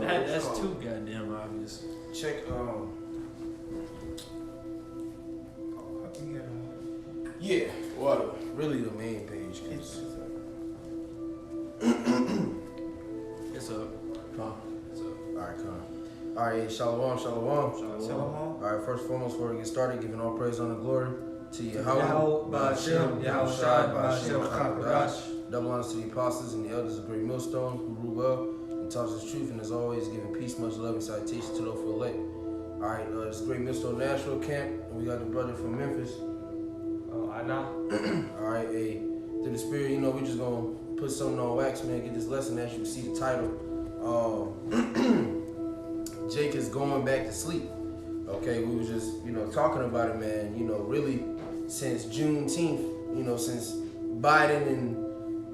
That's too goddamn obvious. Check yeah, well, really the main page. It's up. Huh? It's up. Alright, come. Alright, shalom. Alright, first and foremost, before we get started, giving all praise, honor, glory to Yahweh, Ba'ashem, Yahushai, Ba'ashem, Chakadash. Double honors to the apostles and the elders of Great Millstone who rule well and taught us truth, and as always, giving peace, much love, and citation to those who elect. Alright, this is Great Millstone National Camp, and we got the brother from Memphis. I know. Alright, hey, through the spirit, we just gonna put something on wax, man, get this lesson. As you can see the title, Jake is going back to sleep. Okay, we was just, talking about it, man, really since Juneteenth, since Biden and,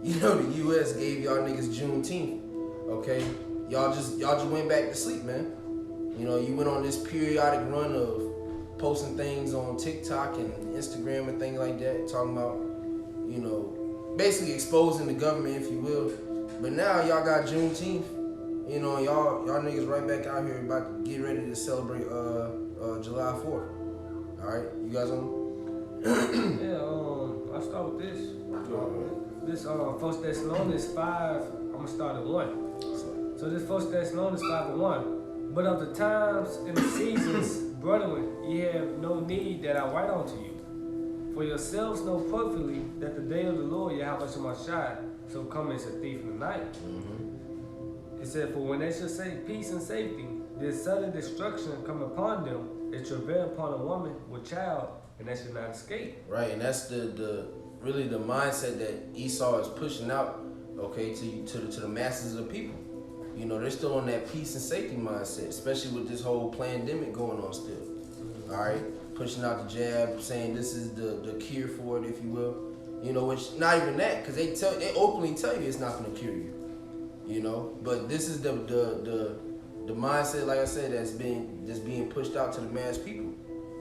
the U.S. gave y'all niggas Juneteenth, okay? Y'all just went back to sleep, man. You went on this periodic run of posting things on TikTok and Instagram and things like that, talking about, basically exposing the government, if you will. But now y'all got Juneteenth, y'all niggas right back out here about to get ready to celebrate July 4th. All right, you guys on? Yeah, I'll start with this. This 1 Thessalonians 5, I'm gonna start at 1. So this 1 Thessalonians 5:1. But of the times and the seasons, brethren, ye have no need that I write unto you. For yourselves know perfectly that the day of the Lord Yahweh Shemashai shall come as a thief in the night. It said, for when they shall say peace and safety, this sudden destruction come upon them, it travail upon a woman with child, and they shall not escape. Right, and that's the really the mindset that Esau is pushing out, okay, to the masses of people. They're still on that peace and safety mindset, especially with this whole pandemic going on still. All right, pushing out the jab, saying this is the cure for it, if you will. Which not even that, because they openly tell you it's not going to cure you. But this is the mindset, like I said, that's being pushed out to the mass people,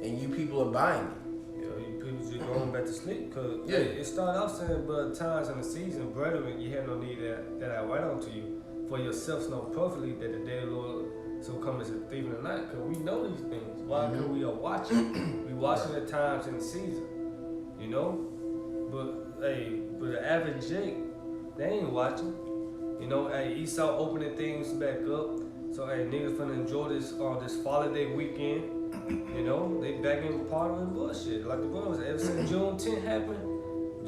and you people are buying it. You people just going back to sleep, because it started off saying, but times and the season, brethren, you have no need that I write unto you. For yourselves know perfectly that the day of the Lord shall come as a thief in the night, because we know these things. Why? Because we are watching. We watching the times and the season, But the average Jake, they ain't watching. Esau opening things back up. So niggas finna enjoy this holiday weekend. They back in partying bullshit. Like the brother was, ever since Juneteenth happened,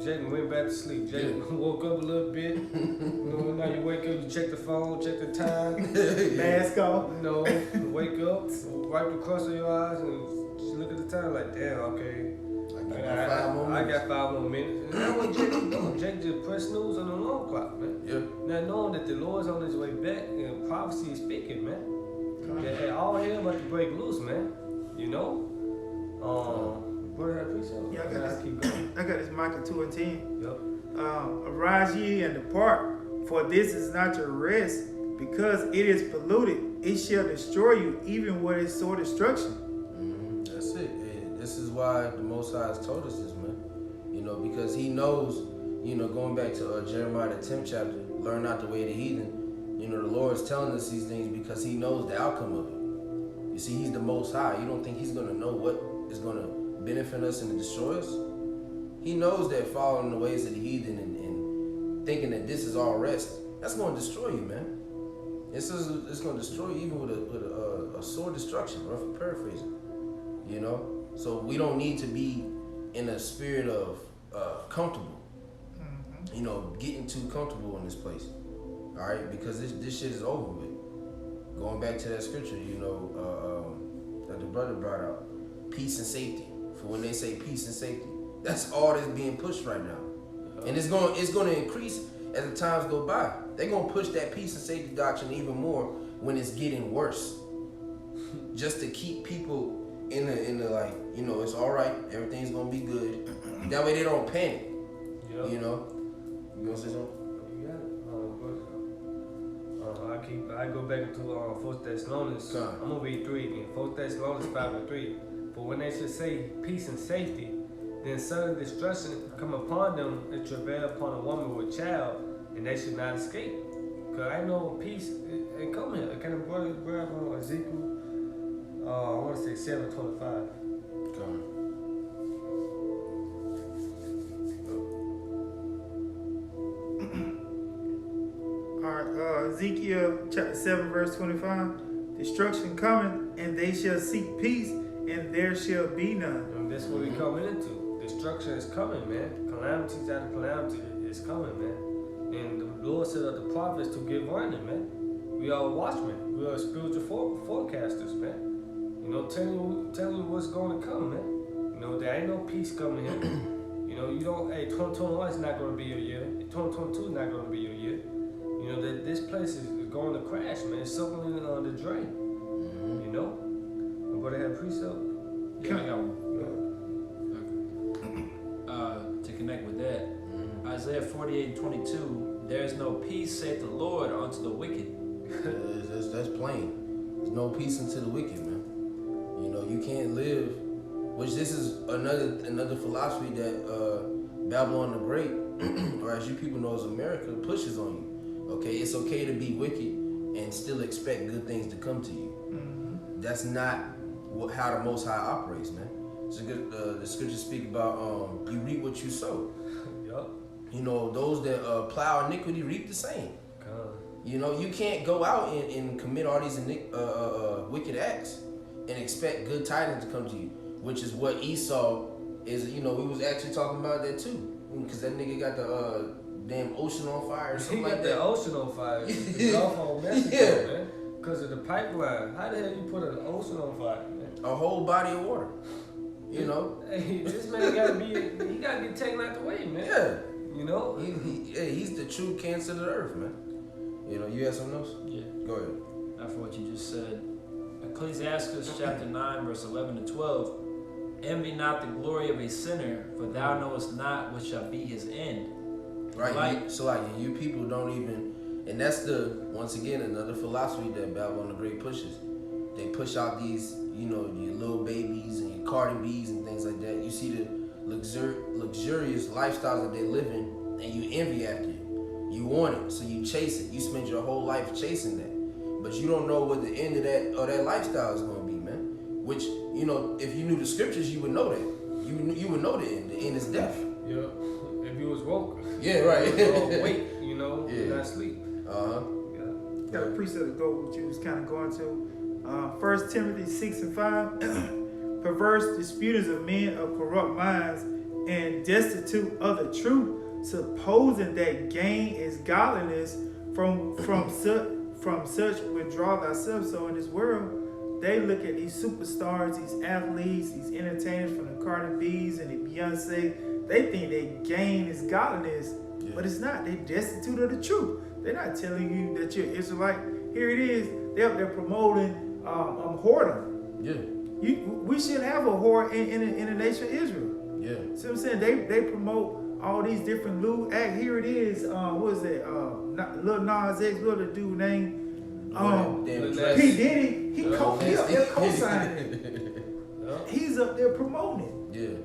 Jake went back to sleep. Jake woke up a little bit. Now you wake up, you check the phone, check the time. Mask off. Wake up, wipe the crust of your eyes, and just look at the time like, damn, okay. I got 5 more minutes. And that's what Jake was doing. Jake just pressed snooze on the alarm clock, man. Yeah. Now knowing that the Lord's on his way back, and prophecy is speaking, man. That all hell about to break loose, man. Brother, I appreciate it. Yeah, Keep going. I got this Micah 2:10. Yep. Arise ye and depart, for this is not your rest, because it is polluted. It shall destroy you, even with its sore destruction. That's it. This is why the Most High has told us this, man. Because He knows, going back to Jeremiah the 10th chapter, learn not the way of the heathen. The Lord is telling us these things because He knows the outcome of it. You see, He's the Most High. You don't think He's going to know what is going to benefit us and destroy us? He knows that following the ways of the heathen and thinking that this is all rest, that's going to destroy you, man. It's going to destroy you even with a sore destruction, rough paraphrasing. So we don't need to be in a spirit of comfortable, getting too comfortable in this place. All right, because this shit is over with. Going back to that scripture, that the brother brought out, peace and safety. For when they say peace and safety, that's all that's being pushed right now, and it's going to increase as the times go by. They're going to push that peace and safety doctrine even more when it's getting worse, just to keep people in the like, it's all right, everything's going to be good. That way they don't panic. Yep. You want to say something? You got it. I go back into 1 Thessalonians. I'm gonna read 3 again. 1 Thessalonians 5:3. For when they should say peace and safety, then sudden destruction come upon them and travail upon a woman with child, and they should not escape. Cause I know peace ain't coming here. Can a brother grab on Ezekiel? I want to say 7:25. Come. All right, Ezekiel chapter 7, verse 25. Destruction coming, and they shall seek peace, and there shall be none. And that's what we coming into. Destruction is coming, man. Calamities after calamity is coming, man. And the Lord said of the prophets to give warning, man. We are watchmen. We are spiritual forecasters, man. You know, telling you what's going to come, man. You know, there ain't no peace coming here. You know, you don't. Hey, 2021 is not going to be your year. 2022 is not going to be your year. You know that this place is going to crash, man. It's something on the drain. You know. My brother had precept. Yeah, I got one. Okay. To connect with that, Isaiah 48:22, there is no peace, saith the Lord, unto the wicked. That's plain. There's no peace unto the wicked, man. You know, you can't live. Which this is another philosophy that Babylon the Great, or as you people know as America, pushes on you. Okay, it's okay to be wicked and still expect good things to come to you. That's not how the Most High operates, man. The scriptures speak about you reap what you sow. Yup. You know, those that plow iniquity reap the same. You know, you can't go out and commit all these wicked acts and expect good tidings to come to you, which is what Esau is. You know, we was actually talking about that too, because that nigga got the damn ocean on fire or something He like got that. the ocean on fire. The Gulf of Mexico, man. Because of the pipeline. How the hell you put an ocean on fire, man? A whole body of water. You know? Hey, this man gotta get taken out the way, man. Yeah. You know? He's the true cancer of the earth, man. You know, you have something else? Yeah. Go ahead. After what you just said, Ecclesiastes chapter 9, verse 11 to 12. Envy not the glory of a sinner, for thou knowest not what shall be his end. Right. So like you people don't even, and that's once again another philosophy that Babylon the Great pushes. They push out these, you know, your little babies and your Cardi B's and things like that. You see the luxurious lifestyles that they live in, and you envy after it. You want it, so you chase it. You spend your whole life chasing that, but you don't know what the end of that lifestyle is going to be, man. Which, you know, if you knew the scriptures, you would know that. You would know the end. The end is death. Yeah. If you was woke. Yeah, right. Wake, you know, Yeah. not sleep. Uh-huh. Yeah. Got a precept to go what you was kind of going to. 1 Timothy 6 and 5. Perverse disputers of men of corrupt minds and destitute of the truth, supposing that gain is godliness, from such withdraw thyself. So in this world, they look at these superstars, these athletes, these entertainers from the Cardi B's and the Beyonce. They think that gain is godliness, but it's not. They destitute of the truth. They're not telling you that you're Israelite. Here it is. They're up there promoting whoredom. Yeah. We should have a whore in the nation of Israel. Yeah. See what I'm saying? They promote all these different lewd acts. Here it is. What is it? Lil Nas X, what the dude name? P. Diddy. He up there co-signing. He's up there promoting it. Yeah.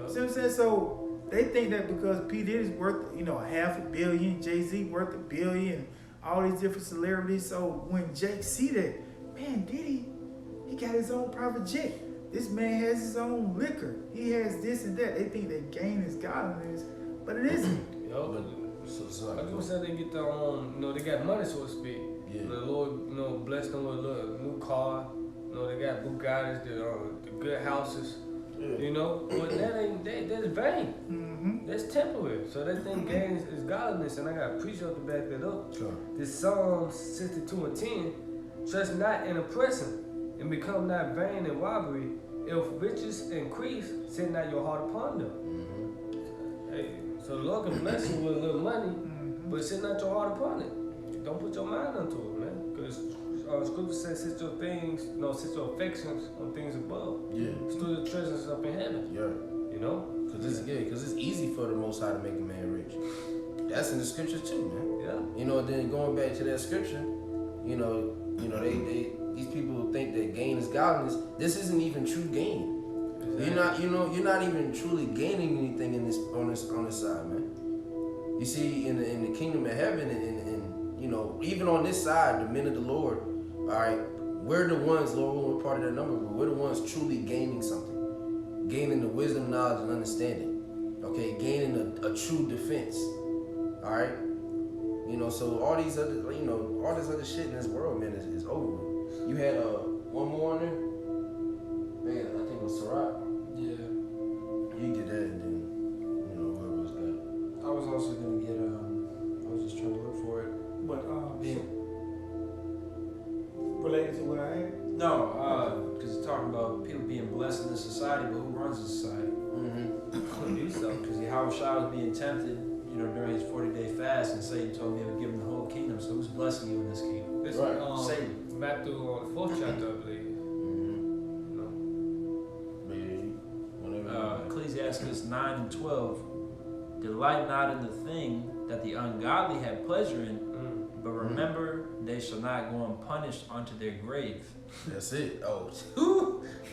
See what I'm saying? So they think that because P. Diddy's worth, $500 million, Jay-Z worth $1 billion, all these different celebrities. So when Jake see that, man, Diddy, he got his own private jet. This man has his own liquor. He has this and that. They think that gain is godliness, but it isn't. Yo, like people said, they get their own, they got money, so to speak. Yeah. The Lord, bless them with a new car. They got Bugattis, the good houses. Yeah. But that's vain. Mm-hmm. That's temporary. So that thing gain is godliness, and I got a precept to back that up. Sure. This Psalms 62 and 10, trust not in oppressing, and become not vain in robbery. If riches increase, set not your heart upon them. Mm-hmm. Hey, so the Lord can bless you with a little money, but set not your heart upon it. Don't put your mind onto it, man. Because Scripture says, set your affections on things above. Yeah. Store your treasures up in heaven. Yeah. Because it's easy for the Most High to make a man rich. That's in the scriptures too, man. Yeah. Then going back to that scripture, these people think that gain is godliness. This isn't even true gain. Exactly. You're not even truly gaining anything on this side, man. You see, in the kingdom of heaven, and you know, even on this side, the men of the Lord, all right, we're the ones, Lord, we're part of that number, but we're the ones truly gaining something, gaining the wisdom, knowledge, and understanding, okay, gaining a true defense, all right, you know, so all these other, you know, all this other shit in this world, man, is over with. You had one more on there, man, I think it was Sirach. Yeah. You get that, and then, you know, whoever else got it. I was also gonna get. I was just trying to look for it. But Yeah. related to what I had. No, because it's talking about people being blessed in this society, but who runs the society? Do something. Because Yahushua was being tempted, you know, during his 40-day fast, and Satan told him he would give him the whole kingdom. So who's blessing you in this kingdom? This Right. Satan. Matthew on the 4th chapter, I believe. No. But yeah, whenever. Ecclesiastes 9 and 12. Delight not in the thing that the ungodly have pleasure in, but remember they shall not go unpunished unto their grave. That's it. Oh,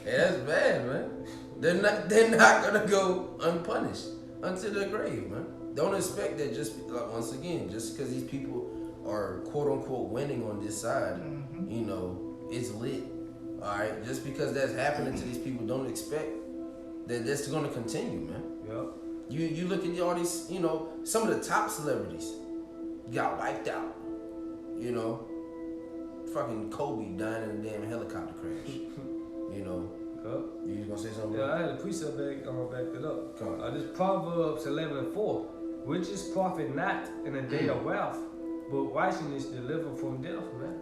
yeah, that's bad, man. They're not gonna go unpunished unto their grave, man. Don't expect that just like, once again, just because these people are quote unquote winning on this side, you know, it's lit. All right, just because that's happening to these people, don't expect that that's gonna continue, man. Yep. You look at all these, you know, some of the top celebrities got wiped out. You know, fucking Kobe dying in a damn helicopter crash. You know, Yep. you was gonna say something? Yeah, I had a precept back it up. Come on. This Proverbs 11 and 4. Riches profit not in a day of wealth, but righteousness deliver from death, man.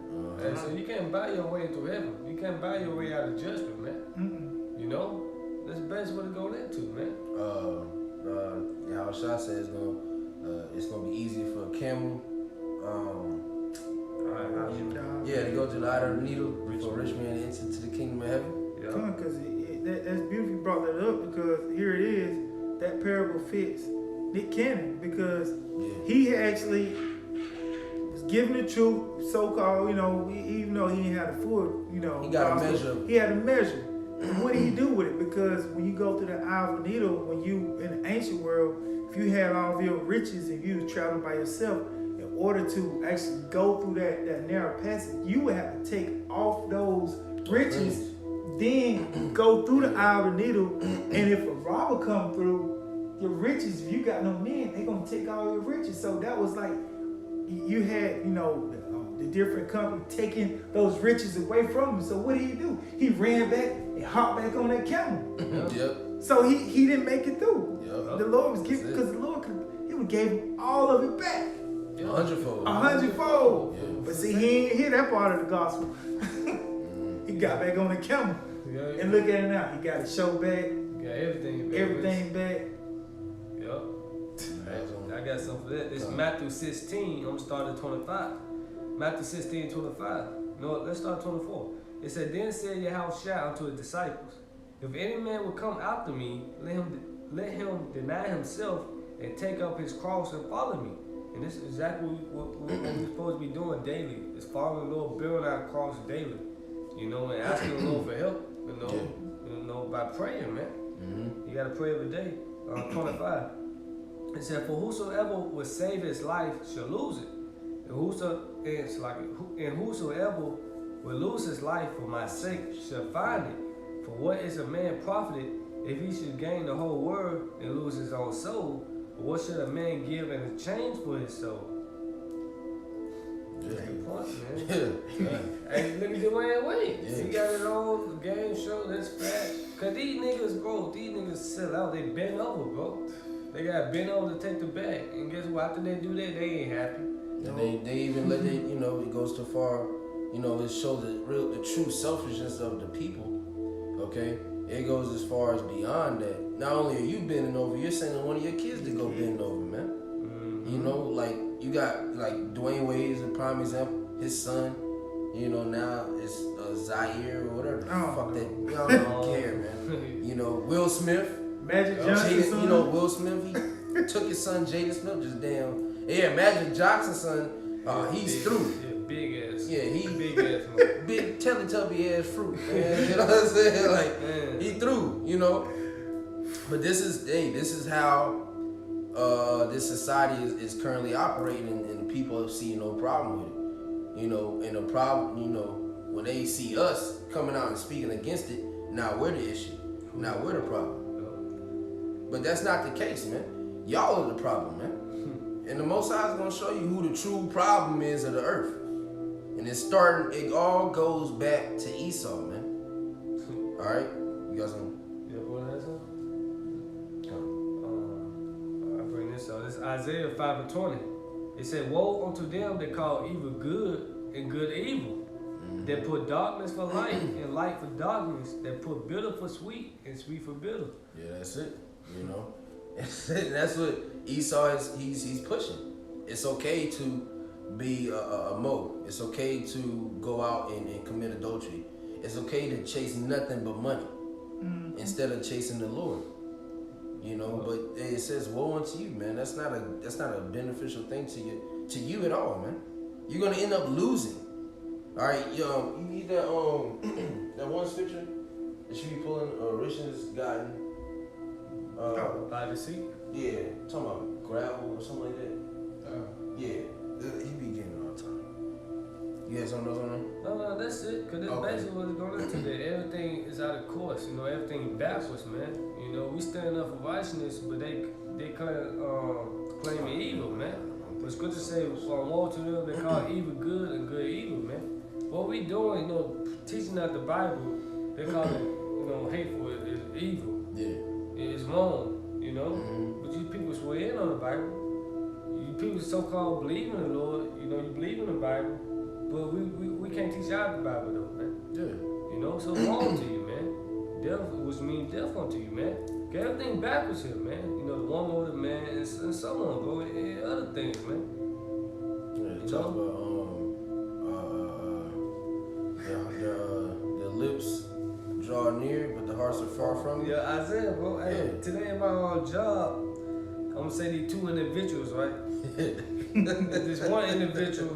And so you can't buy your way into heaven. You can't buy your way out of judgment, man. You know? That's the best way to go into, man. Yahushua said it's gonna be easier for a camel. To go to the eye of the needle for a rich man to enter to the kingdom of heaven. Yeah. Because that's beautiful you brought that up, because here it is, that parable fits Nick Cannon, because he actually was given the truth, so-called, you know, even though he didn't have the full, you know, He got a gospel, measure. he had a measure. And what did he do with it? Because when you go through the eye of a needle, when you, in the ancient world, if you had all of your riches and you was traveling by yourself, in order to actually go through that narrow passage, you would have to take off those riches, then go through the eye of the needle, and if a robber come through, your riches, if you got no men, they gonna take all your riches. So that was like, you had, you know, the different company taking those riches away from him. So what did he do? He ran back and hopped back on that camel. Yep. So he didn't make it through. Yep. The Lord was giving, because the Lord he would gave him all of it back. 100-fold. 100-fold. Yeah. But see, he ain't hear that part of the gospel. He got back on the camel. Yeah. And look at it now. He got his show back, Got everything back. everything back. Yep. I got something for that. This Matthew 16. I'm gonna start at 25. Matthew 16, 25. No, let's start at 24. It said, Then said Yahushua unto his disciples, If any man will come after me, let him deny himself and take up his cross and follow me. And this is exactly what we're supposed to be doing daily. Is following the Lord, bearing our cross daily. You know, and asking the Lord for help. You know, by praying, man. You gotta pray every day. 25. It said, For whosoever will save his life shall lose it. And whosoever will lose his life for my sake shall find it. For what is a man profited if he should gain the whole world and lose his own soul? Or what should a man give in exchange for his soul? That's the point, man. Hey, look at Dwayne Wade. Yeah. He got his own game show that's fat. Cause these niggas sell out. They bend over, bro. They got bent over to take the bag. And guess what? After they do that, they ain't happy. And they even let it goes too far, it shows the true selfishness of the people, okay? It goes as far as beyond that. Not only are you bending over, you're sending one of your kids to go bend over, man. You know, like, you got, like, Dwayne Wade is a prime example, his son, now it's Zaire or whatever. Fuck that. I don't care, man. Will Smith. Magic Johnson's son. Will Smith, he took his son Jaden Smith just down. Yeah, Magic Johnson's son, he's big, through. Yeah, big ass. Yeah, he big ass. Man. big Teletubby ass fruit, man. You know what I'm saying? Like, Man. he through, But this is how this society is currently operating in the people see no problem with it. You know, and the problem, you know, when they see us coming out and speaking against it, now we're the issue. Now we're the problem. But that's not the case, man. Y'all are the problem, man. And the Most High is going to show you who the true problem is of the earth. And it all goes back to Esau, man. All right? You got something? Yeah, what is it? I bring this up. This Isaiah 5:20. It said, "Woe unto them that call evil good and good evil, that put darkness for light and light for darkness, that put bitter for sweet and sweet for bitter." Yeah, that's it. You know, that's what Esau is. He's pushing. It's okay to be a mo. It's okay to go out and commit adultery. It's okay to chase nothing but money instead of chasing the Lord. You know, but it says, "Woe unto you, man." That's not a beneficial thing to you at all, man. You're gonna end up losing. All right, you need that that one scripture that you be pulling. Rich has gotten. By deceit. Yeah, talking about gravel or something like that. Yeah, he be getting it all the time. You had something else on there? No, that's it. Cause that's basically what it's going into. That everything is out of course. You know, everything backwards, man. You know, we stand up for righteousness, but they claim evil, man. But scripture say, "Woe to them that call evil good and good evil," man. What we doing, you know, teaching out the Bible, they call it, you know, hateful is evil. Yeah. It's wrong, you know. But you people swear in on the Bible. You people so-called believe in the Lord. You know, you believe in the Bible, but we can't teach out the Bible though, man. Yeah. You know, so wrong to you, man. Death, which means death unto you, man. Get everything backwards here, man. You know, the one over the man and so on, bro, and other things, man. Yeah, talk about the lips draw near, but the hearts are far from you. Yeah, Isaiah, bro. Hey, today in my job, I'm gonna say these two individuals, right? This one individual,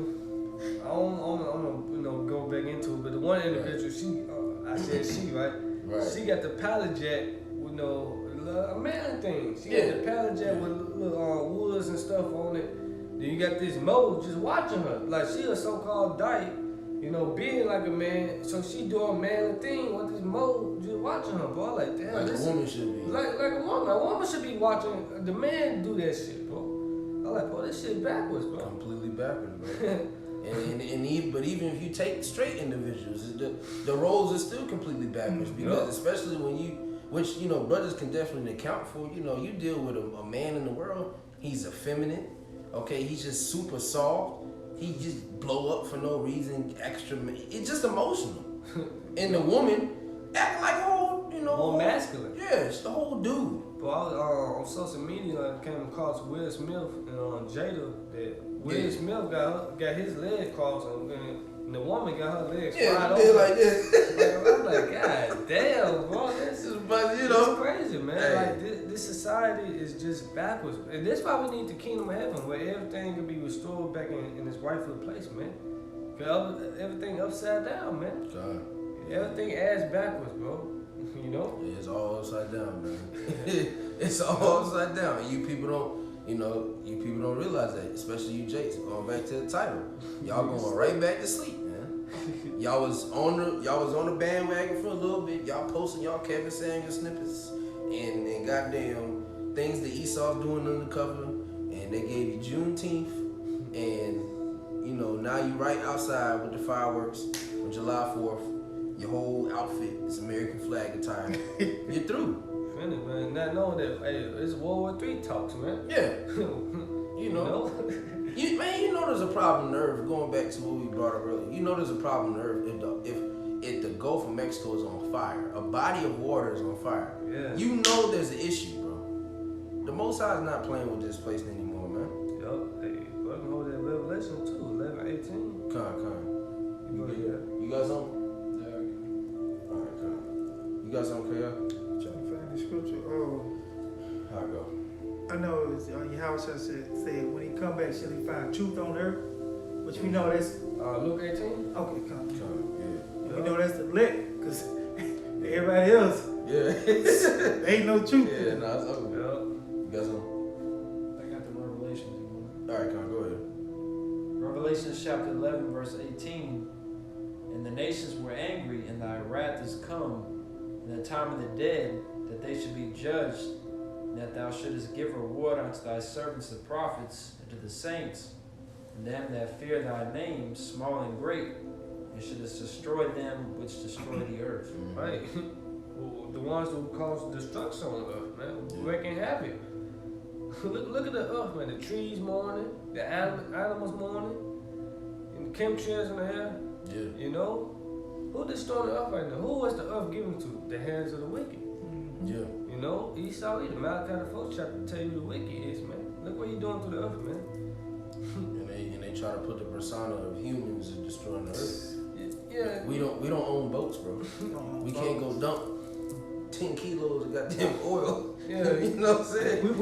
I'm gonna go back into it, but the one individual, I said she, right? She got the pallet jack with a man thing. She got the pallet jack with little woods and stuff on it. Then you got this Mo just watching her, like she a so-called dyke, you know, being like a man. So she doing manly thing with this Mo just watching her, bro. Like damn, like a woman should be. Like a woman. A woman should be watching the man do that shit, bro. I'm like, bro, this shit backwards, bro. Completely backwards, bro. But even if you take straight individuals, the roles are still completely backwards because especially when which brothers can definitely account for. You know, you deal with a man in the world. He's effeminate. Okay, he's just super soft. He just blow up for no reason. Extra. It's just emotional. And the woman act like more masculine. Yeah, it's the whole dude. But I was on social media, I came across Will Smith and Jada. That Will Smith got his leg crossed, and the woman got her legs fried open. Like this. I'm like, God damn, bro, this is crazy, man. Hey. Like this society is just backwards, and that's why we need the kingdom of heaven, where everything can be restored back in its rightful place, man. Cause everything upside down, man. God. Everything ass backwards, bro. You know? It's all upside down, man. It's all upside down. You people don't realize that, especially you Jakes. Going back to the title, y'all going right back to sleep, man. Y'all was on the bandwagon for a little bit. Y'all posting y'all Kevin Samuels snippets and goddamn things that Esau's doing undercover, and they gave you Juneteenth, and now you right outside with the fireworks on July 4th. Your whole outfit is American flag attire. You're through. Finished, man. Not knowing that, hey, it's World War III talks, man. Yeah. You know there's a problem in the earth, going back to what we brought up earlier. You know there's a problem in the earth if the Gulf of Mexico is on fire, a body of water is on fire. Yeah. You know there's an issue, bro. The Most High is not playing with this place anymore, man. Yup. Hey, welcome to that Revelation 2, 11:18. You got something? Alright, come. You got something, KL? Trying to find the scripture. How it go? I know it's Yahushua said when he come back, shall he find truth on earth? Which we know that's Luke 18. okay. Come. Yeah. We know that's the elect, because everybody else, there ain't no truth. Yeah, no, it's over. Yup. You got something? I got the Revelations. Alright, come on, go ahead. Revelation chapter 11, verse 18. And the nations were angry, and thy wrath is come, in the time of the dead, that they should be judged, and that thou shouldest give reward unto thy servants the prophets, and to the saints, and them that fear thy name, small and great, and shouldest destroy them which destroy the earth. Right. The ones who cause destruction on earth, man. Wreaking havoc. Look at the earth, man. The trees mourning, the animals mourning, and the chemtrails in the air. Yeah. You know? Who destroying the earth right now? Who was the earth given to? The hands of the wicked. Yeah. You know? Esau, the Malachi the 4th chapter tell you the wicked is, man. Look what you doing to the earth, man. And they try to put the persona of humans in destroying the earth. Yeah. We don't own boats, bro. We can't go dump 10 kilos of goddamn oil. Yeah. You know what I'm saying?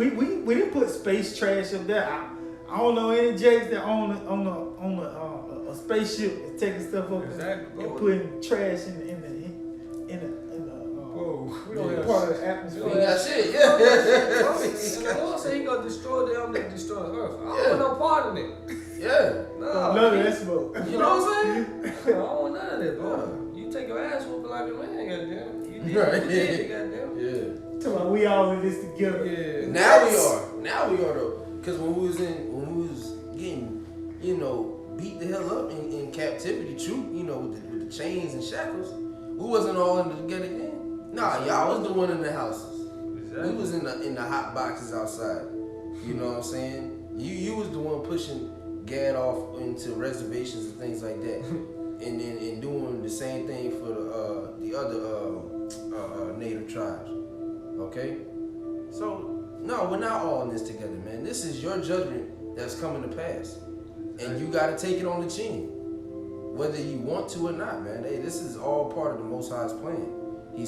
We didn't put space trash up there. I don't know any Jakes that own a spaceship and taking stuff up Exactly. and putting trash in the Whoa. We don't have part of the We atmosphere. got shit, And the Lord say he gonna destroy them that destroy the earth. I don't want no part in it. Yeah. No. None of that smoke. You know what I'm saying? I don't want none of that, bro. You take your ass whooping like a man, goddamn. You did Right. what you did, goddamn. Yeah. Talking about we all in this together. Yeah. Now we are though. Cause when we was getting, you know, beat the hell up in captivity, true, you know, with the chains and shackles, we wasn't all in together then. Nah, y'all was the one in the houses. Exactly. We was in the hot boxes outside. You know what I'm saying? You was the one pushing Gad off into reservations and things like that, and then doing the same thing for the other native tribes. Okay, so no, we're not all in this together, man. This is your judgment that's coming to pass, and you got to take it on the chin, whether you want to or not, man. Hey, this is all part of the Most High's plan. He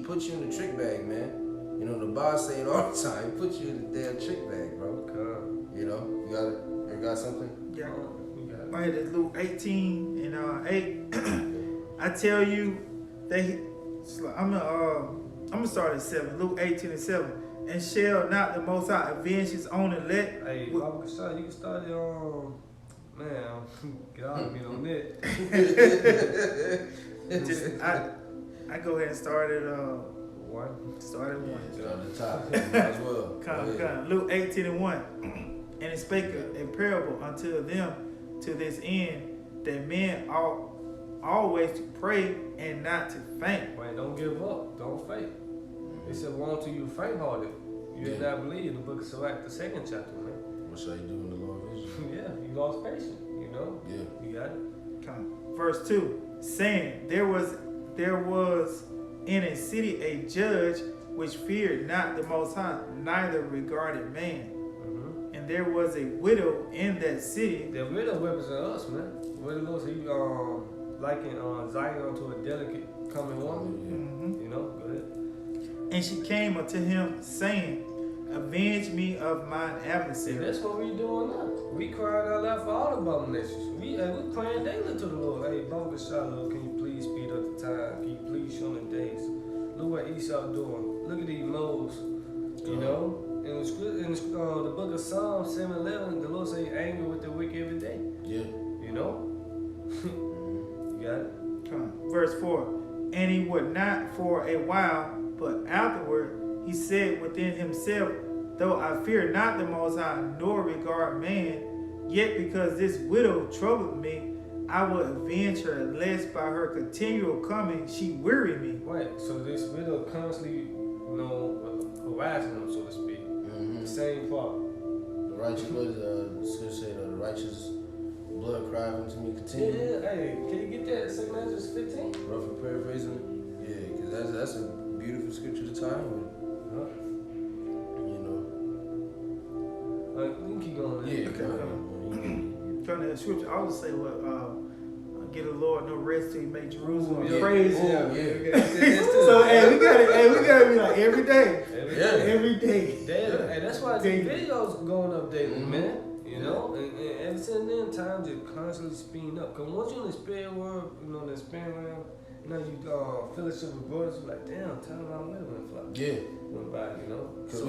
put you in the trick bag, man. You know, the boss say it all the time. He put you in the damn trick bag, bro. You know, you got something? Yeah. You got it. Right at Luke 18 and 8. I tell you that I'm gonna start at 7. Luke 18 and 7. And shall not the Most High avenge his own elect? Hey, Baba Kashad, you can start your man, get out of me on that. I go ahead and start at One. Start at 1. Start at the top. Might as well. Come. Luke 18 and 1. And he spake a parable unto them to this end, that men ought always to pray and not to faint. Man, don't give up. Don't faint. It said, woe unto you faint-hearted. You did not believe in the book of Sirach, the 2nd chapter, man. What shall you do when the Lord visits you? Yeah, you lost patience, you know? Yeah. You got it? Come. Verse 2. Saying, there was in a city a judge which feared not the Most High, neither regarded man. Mm-hmm. And there was a widow in that city. The widow represent us, man. Widows, he likened Zion to a delicate coming woman. Mhm. You know, go ahead. And she came unto him, saying, avenge me of mine See, adversary. that's what we doing now. We crying out loud for all the abominations. We praying daily to the Lord. Hey, Baba Shalom, can you please speed up the time? Can you please show the days? Look what Esau doing. Look at these moles. You know? In the book of Psalms 7:11, the Lord say angry with the wicked every day. Yeah. You know? You got it? Come. Verse 4. And he would not for a while, but afterward he said within himself, though I fear not the Most High, nor regard man, yet because this widow troubled me, I will avenge her, lest by her continual coming she weary me. Right. So this widow constantly, harassing them, so to speak. Mm-hmm. The same part. The righteous, the scripture say the righteous blood cry unto me continue. Yeah, hey, can you get that? 2 Corinthians 15? Roughly paraphrasing it. Yeah, because that's a beautiful scripture to tie in with. You know. We can keep going. Man. Yeah. Okay. Trying to scripture, I would say, get the Lord no rest till he make Jerusalem Yeah. praise Oh, him. yeah. So we gotta be like every day. Yeah. Every day. Daily. And that's why these Daily. videos going up daily, Mhm. man. You know? And ever since then, time just constantly speeding up. Because once you're in the spirit world, the spirit realm, you fellowship with brothers, you're like, damn, time out went by, Yeah. you know? Because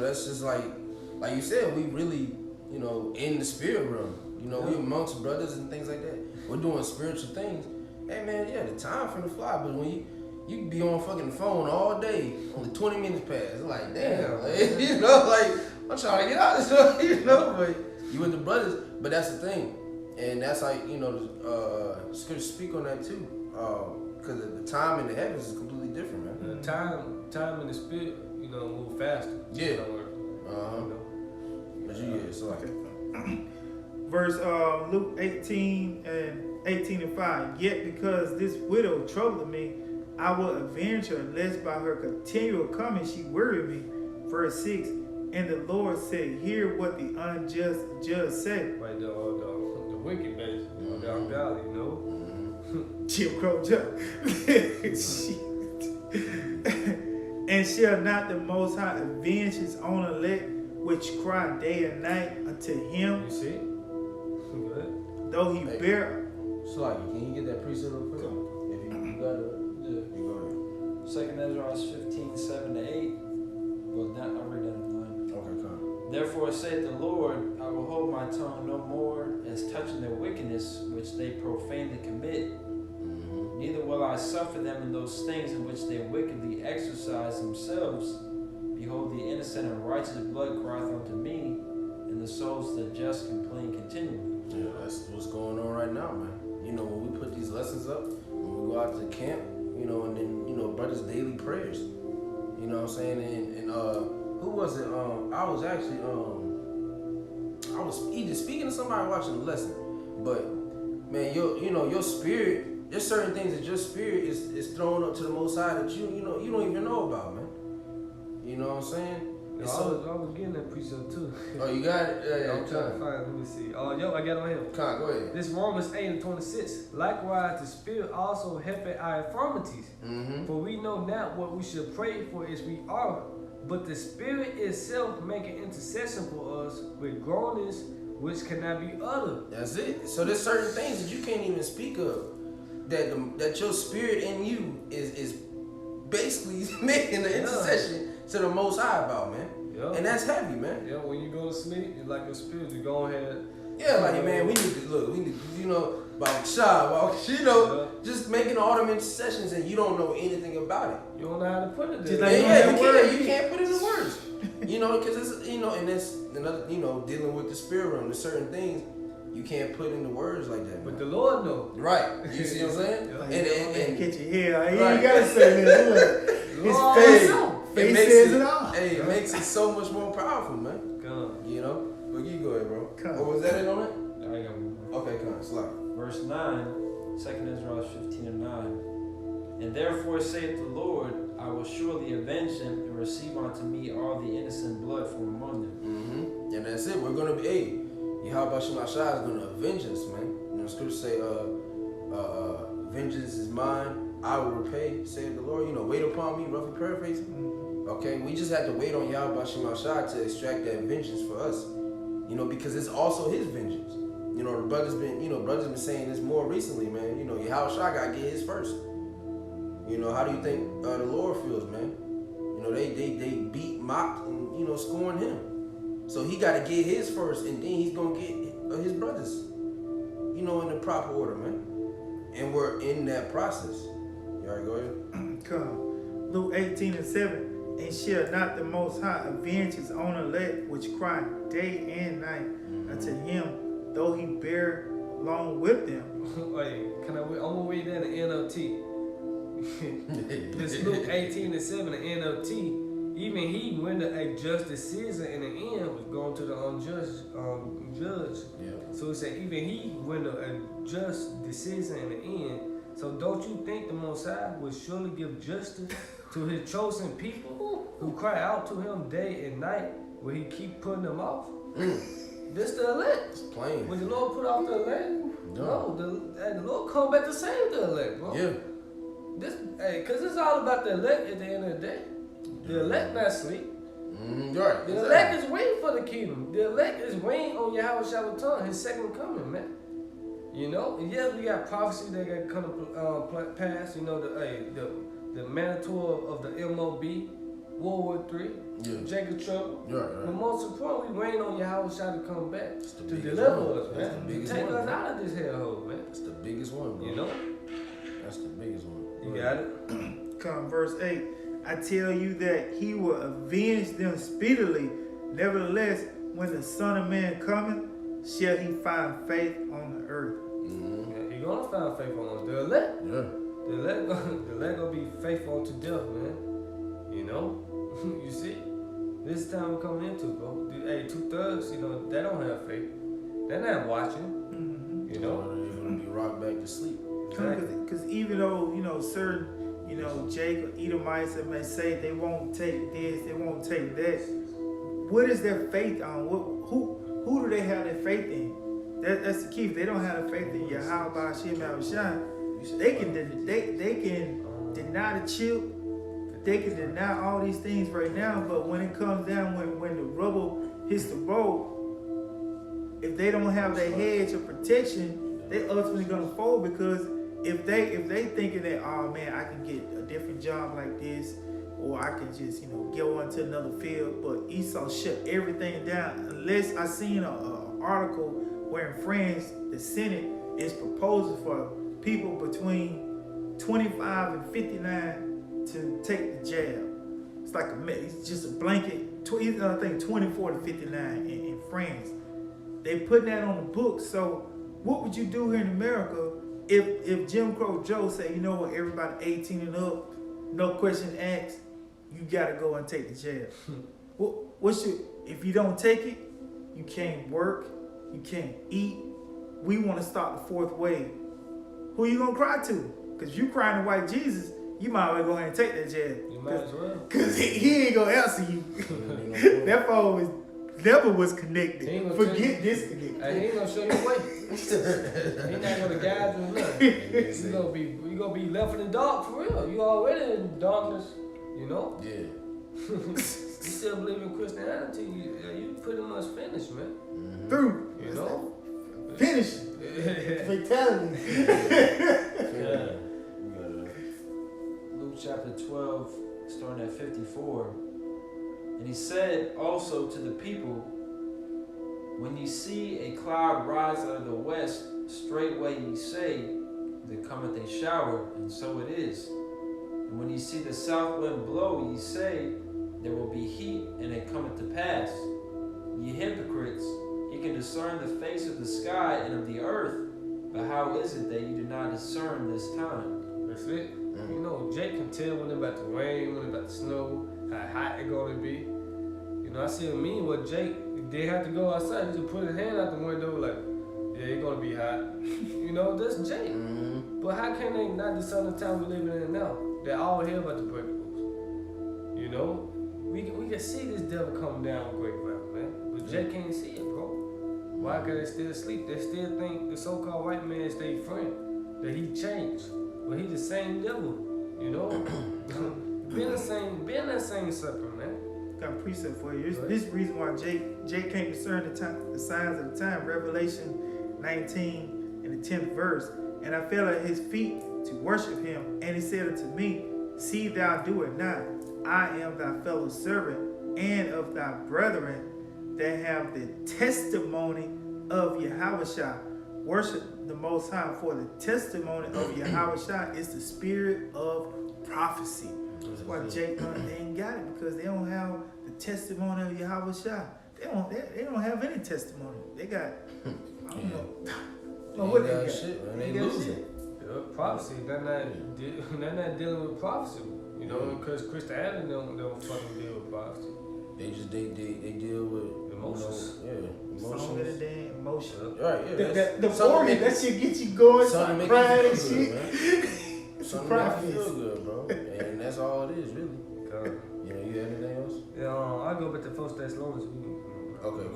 that's just like you said, we really, you know, in the spirit realm. You know, we amongst brothers and things like that. We're doing spiritual things. Hey man, yeah, the time finna fly, but when you be on fucking phone all day, only 20 minutes pass. It's like, damn, like, you know, like, I'm trying to get out of this stuff, you know, but you with the brothers, but that's the thing. And that's how, you know, scriptures speak on that too. Because the time in the heavens is completely different, man. The time in the spirit, you know, move faster. Yeah. You know, But you, yeah, so like, Verse Luke 18 and 5. Yet because this widow troubled me, I will avenge her, lest by her continual coming she weary me. Verse 6. And the Lord said, hear what the unjust judge said. Right, the wicked base, the ungodly, you know. Jim Crow judge. And shall not the Most High avenge his own elect, which cry day and night unto him, You see? Good. though he bear. so like, can you get that precept real quick? If you got it, Yeah. you go ahead. 2nd Ezra 15:7-8. Well, I'll read that in 9. Okay, come. Therefore saith the Lord, I will hold my tongue no more as touching their wickedness which they profanely commit. Neither will I suffer them in those things in which they wickedly exercise themselves. Behold, the innocent and righteous blood crieth unto me, and the souls of the just complain continually. Yeah, that's what's going on right now, man. You know, when we put these lessons up, when we go out to camp, you know, and then, you know, brothers' daily prayers. You know what I'm saying? And who was it? I was actually, I was either speaking to somebody watching the lesson, but man, your spirit, there's certain things that your spirit is thrown up to the Most High that you don't even know about, man. You know what I'm saying? I was getting that precept too. Oh, you got it? Yeah, I'm trying to find it. Let me see. Oh, yo, I got it on here. Go ahead. This Romans 8:26. Likewise, the Spirit also helpeth our infirmities. Mm-hmm. For we know not what we should pray for as we ought, but the Spirit itself making intercession for us with groanings which cannot be uttered. That's it. So there's certain things that you can't even speak of. That your spirit in you is basically making the intercession to the Most High about, man. Yeah. And that's heavy, man. Yeah, when you go to sleep, it's like your spirit to go ahead. Yeah, like, man, we need to, you know, about just making all them intercessions and you don't know anything about it. You don't know how to put it there. Just like You can't put it in words. You know, because it's, you know, and that's another, you know, dealing with the spirit realm. There's certain things you can't put into words like that. But Man. the Lord knows. Right. You see what I'm saying? Yeah. Like, And catch your hair. You Right. ain't gotta say that. His Lord, face, it face makes says it- it all. Hey, it makes it so much more powerful, man. God. You know? But you go ahead, bro. Come. What was that in on it? I got one more. Okay, come on, slide. Verse 9, 2nd Ezra 15:9. And therefore saith the Lord, I will surely avenge them and receive unto me all the innocent blood from among them. Mm-hmm. And that's it. We're gonna be, Yahweh Shema Shai is gonna avenge us, man. You know, scriptures say, vengeance is mine, I will repay, saith the Lord. You know, wait upon me, roughly paraphrasing. Okay, we just have to wait on Yahweh Shema Shai to extract that vengeance for us. You know, because it's also his vengeance. You know, the brothers been saying this more recently, man. You know, Yahweh Shai gotta get his first. You know, how do you think the Lord feels, man? You know, they beat, mocked, and, you know, scorned him. So he got to get his first, and then he's going to get his brothers, you know, in the proper order, man. And we're in that process. You all right, go ahead. Come. Luke 18:7. And shall not the Most High avenge his own elect, which cry day and night unto him, though he bear long with them? Wait, I'm gonna read that in the NLT. This Luke 18:7, the NLT. Even he rendered a just decision in the end was going to the unjust judge. Yeah. So it said even he rendered a just decision in the end. So don't you think the Most High will surely give justice to his chosen people who cry out to him day and night? Will he keep putting them off? This the elect. It's plain. Will the Lord put off the elect? No, the Lord come back to save the elect, bro. Yeah. Cause it's all about the elect at the end of the day. The elect not sleep. Right. The elect is waiting for the kingdom. The elect is waiting on Yahweh Shabbaton, his second coming, man. You know, and yes, we got prophecy that got come to pass. You know, the Manitou of the MOB World War III, Yeah. Jacob trouble. Right. But most importantly, we waiting on Yahweh Shai to come back It's the to biggest deliver one. us, That's the man. biggest Take one, us man. out of this hellhole, man. That's the biggest one, bro. You know? That's the biggest one. You got it? Come, verse 8. I tell you that he will avenge them speedily. Nevertheless, when the Son of Man cometh, shall he find faith on the earth. Mm-hmm. Yeah, he gonna find faith on us. The elect. Yeah. The elect gonna be faithful to death, man. You know? You see? This time we're coming into, bro. Hey, 2/3, you know, they don't have faith. They're not watching, Mm-hmm. you know? They're gonna be rocked back to sleep. Exactly. Because even though, certain, Jacob, Edomites that may say they won't take this, they won't take that, what is their faith on? Who do they have their faith in? That's the key. If they don't have their faith in Yahweh Ba'ashem Yahushua, they can deny the chip, they can deny all these things right now, but when it comes down, when the rubble hits the road, if they don't have their hedge of protection, they ultimately gonna fold, because if they thinking that, oh man, I can get a different job like this, or I can just go on to another field, but Esau shut everything down. Unless I seen an article where in France the Senate is proposing for people between 25 and 59 to take the jab. It's like it's just a blanket. I think 24 to 59 in France. They putting that on the books. So what would you do here in America if Jim Crow Joe say, you know what, everybody 18 and up, no question asked, you gotta go and take the jab. If you don't take it, you can't work, you can't eat. We want to start the fourth wave. Who you gonna cry to? Because you crying to white Jesus, you might as well go ahead and take that jab. You might as well. Because he ain't gonna answer you. That phone never was connected. Forget disconnected. Hey, he ain't gonna show you the way. He not gonna guide you nothing. You gonna be left in the dark for real. You already in darkness, you know? Yeah. You still believe in Christianity, you pretty much finished, man. Mm-hmm. Through. You know? Finish. Fatality. Yeah. Luke chapter 12, starting at 54. And he said also to the people, when ye see a cloud rise out of the west, straightway ye say, there cometh a shower, and so it is. And when ye see the south wind blow, ye say, there will be heat, and it cometh to pass. Ye hypocrites, ye can discern the face of the sky and of the earth, but how is it that ye do not discern this time? That's it. You know, Jake can tell when it's about to rain, when it's about to snow, how hot it's gonna be. You know, I see a meme where Jake, they have to go outside, he just put his hand out the window like, yeah, it's gonna be hot. You know, that's Jake. Mm-hmm. But how can they not discern the time we're living in now? They're all here about to break loose. You know? We can see this devil coming down with great wrath, man. But Jake can't see it, bro. Why? Because they still asleep. They still think the so-called white man is their friend. That he changed. But he the same devil. You know? Been that same sucker, man. Got a precept for you. This reason why Jake can't discern the signs of the time. Revelation 19 and the 10th verse. And I fell at his feet to worship him. And he said unto me, see thou do it not. I am thy fellow servant and of thy brethren that have the testimony of Yahushua. Worship the Most High, for the testimony of Yahushua is the spirit of prophecy. That's why Jake they ain't got it, because they don't have the testimony of Yahushua. They don't have any testimony. They got I don't know. What they got? Shit, man. They got losing. shit. Prophecy, they're not dealing with prophecy. You know, because Christianity don't fucking deal with prophecy. They deal with Emotions. Song of the day, emotion. Right, yeah. The organ, that shit get you going, something make crying you and feel shit. good, man. Something make Prophecy. you feel good, bro. And that's all it is, really. You have anything else? Yeah, I go back to 1 Thessalonians. Okay,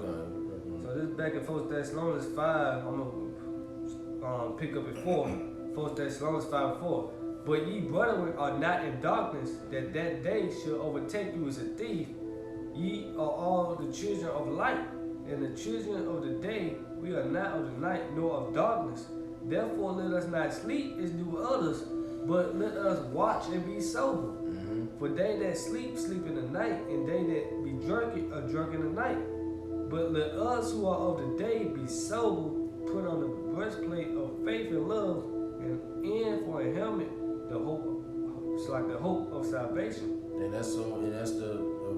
So this back in 1 Thessalonians 5, I'm gonna pick up at 4. 1 Thessalonians 5:4. But ye brethren are not in darkness, that day shall overtake you as a thief. Ye are all the children of light, and the children of the day. We are not of the night, nor of darkness. Therefore let us not sleep as do others, but let us watch and be sober. For they that sleep, sleep in the night, and they that be drunken are drunk in the night. But let us who are of the day be sober, put on the breastplate of faith and love, and for a helmet, the hope. It's like the hope of salvation. And that's a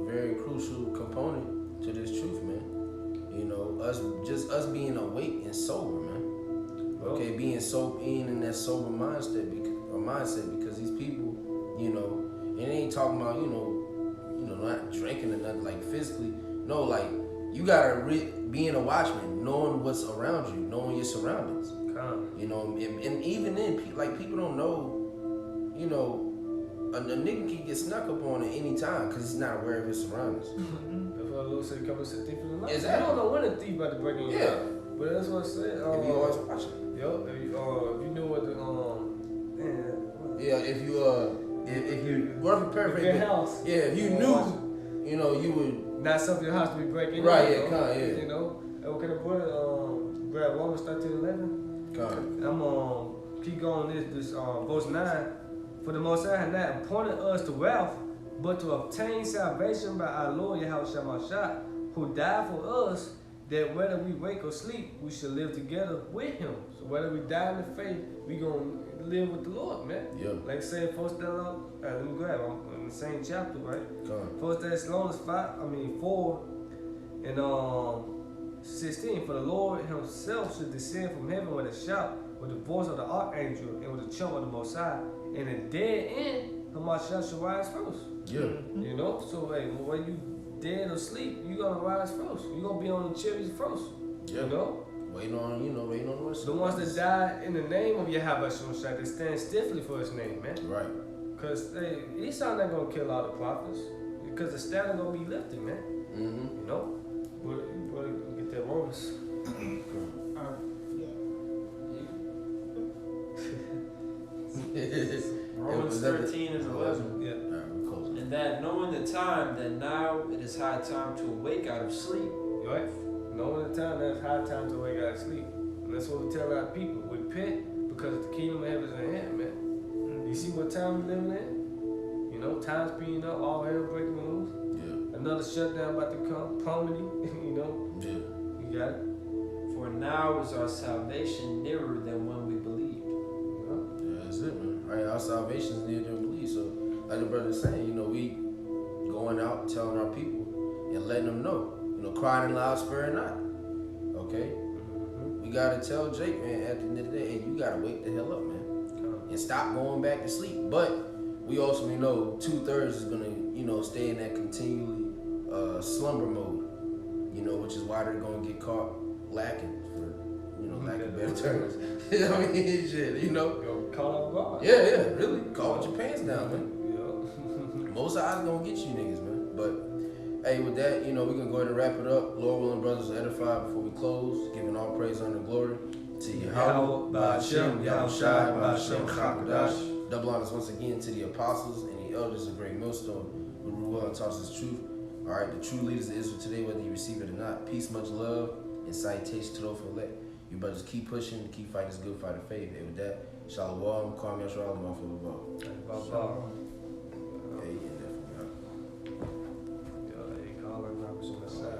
very crucial component to this truth, man. You know, us being awake and sober, man. Okay, being in that sober mindset, because these people, you know, it ain't talking about, you know, not drinking or nothing like physically. No, like you gotta being a watchman, knowing what's around you, knowing your surroundings. You know, and even then, like people don't know, you know, a nigga can get snuck up on at any time because he's not aware of his surroundings. That's why the Lord said, "Come and set thief in the night." Exactly. You don't know when a thief about to break in your house. But that's what I said. If you always watching. Yo, if you know what the if you rough paraphrase, your house. yeah, if you knew, you know, you would Not something your house to be breaking. Right, in, yeah. You know, and can I put grab Romans 13:11? I'm keep going this verse 9. For the Most High had not appointed us to wealth, but to obtain salvation by our Lord Yahushua Mashiach, who died for us, that whether we wake or sleep, we shall live together with Him. So whether we die in the faith, we gonna live with the Lord, man. Yeah. Like say First Thessalonians, let me grab. I'm in the same chapter, right? Come. 1 Thessalonians 4 and 16. For the Lord Himself should descend from heaven with a shout, with the voice of the archangel, and with the trump of the Most High, and the dead end, Hamashiach shall rise first. Yeah. You know, so hey, when you dead or sleep, you gonna rise first. You gonna be on the cherries first. Yeah. You know, Waiting on the rest. the ones that died in the name of Yahushua, they stand stiffly for His name, man. Right. Cause hey, Esau not gonna kill all the prophets, because the standard gonna be lifted, man. Mm-hmm. You know, but get that Romans. Romans 13 and 11. Yeah. Alright, we're closing. And that knowing the time, that now it is high time to awake out of sleep. You right? Knowing the time, that's high time to wake out of sleep. And that's what we tell our people. Repent because the kingdom of heaven is at hand, man. You see what time we living in? You know, time's speeding up, all hell breaking loose. Yeah. Another shutdown about to come, plummeting, you know. Yeah. You got it? For now is our salvation nearer than when we believed. You know? Yeah, that's it, man. Right, our salvation is near to believe. So, like the brother's saying, you know, we going out telling our people and letting them know, you know, crying loud, sparing not. Okay, we gotta tell Jake, man. At the end of the day, hey, you gotta wake the hell up, man, and stop going back to sleep. But we also know 2/3 is gonna, you know, stay in that continually slumber mode. You know, which is why they're gonna get caught lacking, for, you know, lack of better terms. I mean, shit, you know. Yo, caught off guard. Yeah, really. Call with your pants down, man. Yeah. Most eyes gonna get you niggas, man. But hey, with that, you know, we're gonna go ahead and wrap it up. Lord willing, brothers, edify before we close. Giving all praise, honor, and glory to Yahweh, Ba'ashem, Yahushai, Ba'ashem, Chakadash. Double honors once again to the apostles and the elders of Great Millstone who rule well and taught us the truth. All right, the true leaders of Israel today, whether you receive it or not. Peace, much love, and citation to those for elect. You brothers keep pushing, keep fighting this good fight of faith. And with that, Shalom, Kwame Yashua, I'm off of the ball. Bye-bye. Yeah, definitely. Yo, hey, call her numbers on the side.